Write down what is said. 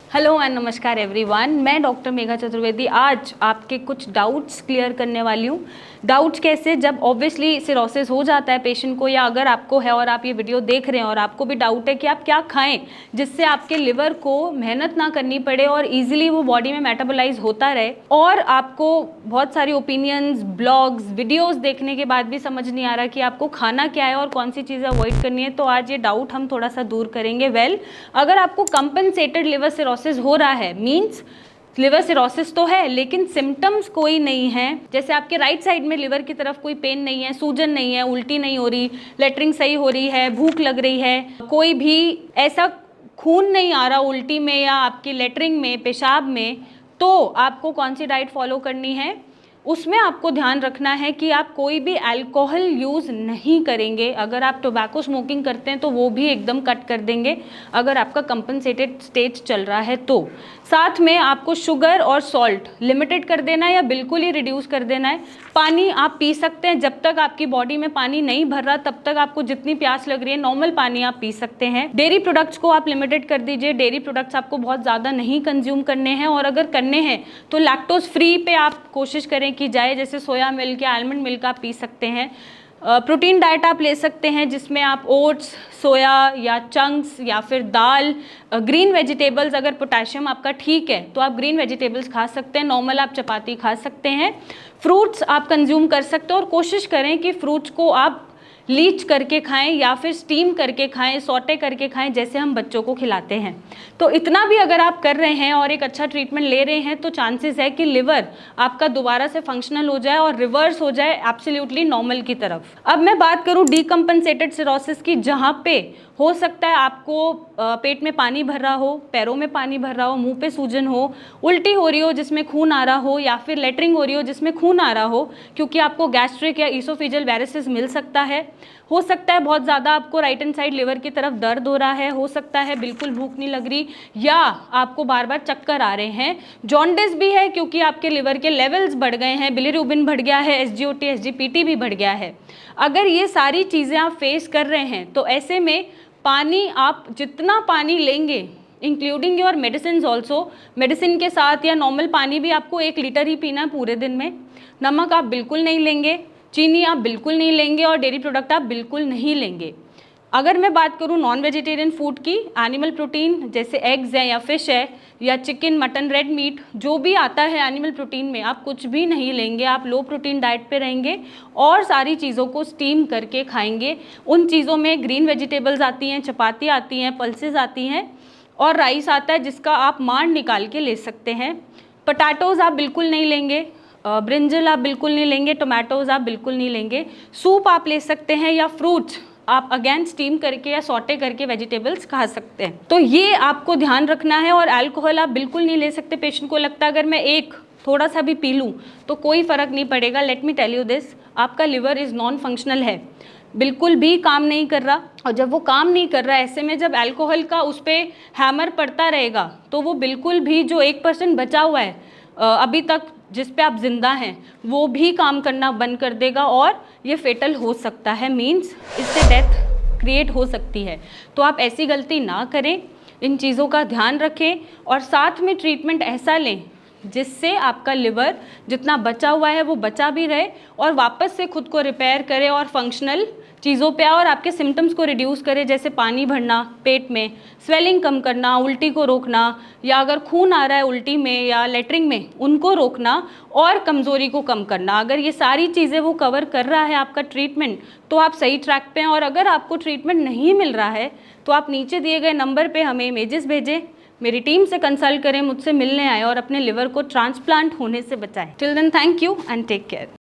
Hello and नमस्कार everyone, मैं doctor Megha Chaturvedi आज आपके कुछ डाउट्स क्लियर करने वाली हूँ। डाउट्स कैसे, जब ऑब्वियसली सिरोसिस हो जाता है पेशेंट को, या अगर आपको है और आप ये वीडियो देख रहे हैं और आपको भी डाउट है कि आप क्या खाएं जिससे आपके लिवर को मेहनत ना करनी पड़े और इजीली वो बॉडी में मेटाबोलाइज होता रहे, और आपको बहुत सारी ओपिनियंस, ब्लॉग्स, वीडियोस देखने के बाद भी समझ नहीं आ रहा कि आपको खाना क्या है और कौन सी चीज़ें अवॉइड करनी है, तो आज ये डाउट हम थोड़ा सा दूर करेंगे। अगर आपको कंपनसेटेड लिवर सिरोसिस हो रहा है, मीन्स लिवर सिरोसिस तो है लेकिन सिम्टम्स कोई नहीं है, जैसे आपके राइट साइड में लिवर की तरफ कोई पेन नहीं है, सूजन नहीं है, उल्टी नहीं हो रही, लेटरिंग सही हो रही है, भूख लग रही है, कोई भी ऐसा खून नहीं आ रहा उल्टी में या आपकी लेटरिंग में, पेशाब में, तो आपको कौन सी डाइट फॉलो करनी है? उसमें आपको ध्यान रखना है कि आप कोई भी अल्कोहल यूज़ नहीं करेंगे। अगर आप टोबैको स्मोकिंग करते हैं तो वो भी एकदम कट कर देंगे अगर आपका कंपनसेटेड स्टेज चल रहा है तो। साथ में आपको शुगर और सॉल्ट लिमिटेड कर देना है या बिल्कुल ही रिड्यूस कर देना है। पानी आप पी सकते हैं, जब तक आपकी बॉडी में पानी नहीं भर रहा तब तक आपको जितनी प्यास लग रही है नॉर्मल पानी आप पी सकते हैं। डेयरी प्रोडक्ट्स को आप लिमिटेड कर दीजिए, डेयरी प्रोडक्ट्स आपको बहुत ज़्यादा नहीं कंज्यूम करने हैं, और अगर करने हैं तो लैक्टोज फ्री पे आप कोशिश करें कि जाए, जैसे सोया मिल्क या आलमंड मिल्क आप पी सकते हैं। प्रोटीन डाइट आप ले सकते हैं जिसमें आप ओट्स, सोया या चंक्स या फिर दाल, ग्रीन वेजिटेबल्स, अगर पोटेशियम आपका ठीक है तो आप ग्रीन वेजिटेबल्स खा सकते हैं, नॉर्मल आप चपाती खा सकते हैं। फ्रूट्स आप कंज्यूम कर सकते हो और कोशिश करें कि फ्रूट्स को आप लीच करके खाएं या फिर स्टीम करके खाएं, सॉटे करके खाएं, जैसे हम बच्चों को खिलाते हैं। तो इतना भी अगर आप कर रहे हैं और एक अच्छा ट्रीटमेंट ले रहे हैं तो चांसेस है कि लिवर आपका दोबारा से फंक्शनल हो जाए और रिवर्स हो जाए एब्सोल्युटली नॉर्मल की तरफ। अब मैं बात करूं डीकम्पनसेटेड सिरोसिस की, जहां पे हो सकता है आपको पेट में पानी भर रहा हो, पैरों में पानी भर रहा हो, मुंह पे सूजन हो, उल्टी हो रही हो जिसमें खून आ रहा हो, या फिर लेटरिंग हो रही हो जिसमें खून आ रहा हो, क्योंकि आपको गैस्ट्रिक या ईसोफेजियल वेरिसेस मिल सकता है। हो सकता है बहुत ज़्यादा आपको राइट हैंड साइड लिवर की तरफ दर्द हो रहा है, हो सकता है बिल्कुल भूख नहीं लग रही, या आपको बार बार चक्कर आ रहे हैं। जॉन्डिस भी है क्योंकि आपके लिवर के लेवल्स बढ़ गए हैं, बिलिरुबिन बढ़ गया है, SGOT, SGPT भी बढ़ गया है। अगर ये सारी चीज़ें आप फेस कर रहे हैं तो ऐसे में पानी, आप जितना पानी लेंगे including your medicine also, medicine के साथ या नॉर्मल पानी भी आपको 1 लीटर ही पीना है पूरे दिन में। नमक आप बिल्कुल नहीं लेंगे, चीनी आप बिल्कुल नहीं लेंगे, और डेयरी प्रोडक्ट आप बिल्कुल नहीं लेंगे। अगर मैं बात करूं नॉन वेजिटेरियन फूड की, एनिमल प्रोटीन जैसे एग्स है या फिश है या चिकन, मटन, रेड मीट, जो भी आता है एनिमल प्रोटीन में, आप कुछ भी नहीं लेंगे। आप लो प्रोटीन डाइट पे रहेंगे और सारी चीज़ों को स्टीम करके खाएंगे। उन चीज़ों में ग्रीन वेजिटेबल्स आती हैं, चपाती आती हैं, पल्सेस आती हैं, और राइस आता है जिसका आप मांड निकाल के ले सकते हैं। पोटैटोज़ आप बिल्कुल नहीं लेंगे, ब्रिंजल आप बिल्कुल नहीं लेंगे, टोमेटोज़ आप बिल्कुल नहीं लेंगे। सूप आप ले सकते हैं, या फ्रूट्स आप अगेन स्टीम करके या सॉटे करके वेजिटेबल्स खा सकते हैं। तो ये आपको ध्यान रखना है। और अल्कोहल आप बिल्कुल नहीं ले सकते। पेशेंट को लगता है अगर मैं एक थोड़ा सा भी पी लूँ तो कोई फ़र्क नहीं पड़ेगा। Let me tell you this, आपका लिवर इज़ नॉन फंक्शनल है, बिल्कुल भी काम नहीं कर रहा। और जब वो काम नहीं कर रहा है, ऐसे में जब अल्कोहल का उस पर हैमर पड़ता रहेगा तो वो बिल्कुल भी जो 1% बचा हुआ है अभी तक जिस पे आप जिंदा हैं, वो भी काम करना बंद कर देगा और ये फेटल हो सकता है, मींस इससे डेथ क्रिएट हो सकती है। तो आप ऐसी गलती ना करें, इन चीज़ों का ध्यान रखें और साथ में ट्रीटमेंट ऐसा लें जिससे आपका लिवर जितना बचा हुआ है वो बचा भी रहे और वापस से खुद को रिपेयर करे और फंक्शनल चीज़ों पे और आपके सिम्टम्स को रिड्यूस करे, जैसे पानी भरना पेट में, स्वेलिंग कम करना, उल्टी को रोकना, या अगर खून आ रहा है उल्टी में या लेटरिंग में उनको रोकना, और कमज़ोरी को कम करना। अगर ये सारी चीज़ें वो कवर कर रहा है आपका ट्रीटमेंट तो आप सही ट्रैक पे हैं। और अगर आपको ट्रीटमेंट नहीं मिल रहा है तो आप नीचे दिए गए नंबर पर हमें इमेजेस भेजें, मेरी टीम से कंसल्ट करें, मुझसे मिलने आए और अपने लिवर को ट्रांसप्लांट होने से बचाएं। Till then thank you and take care.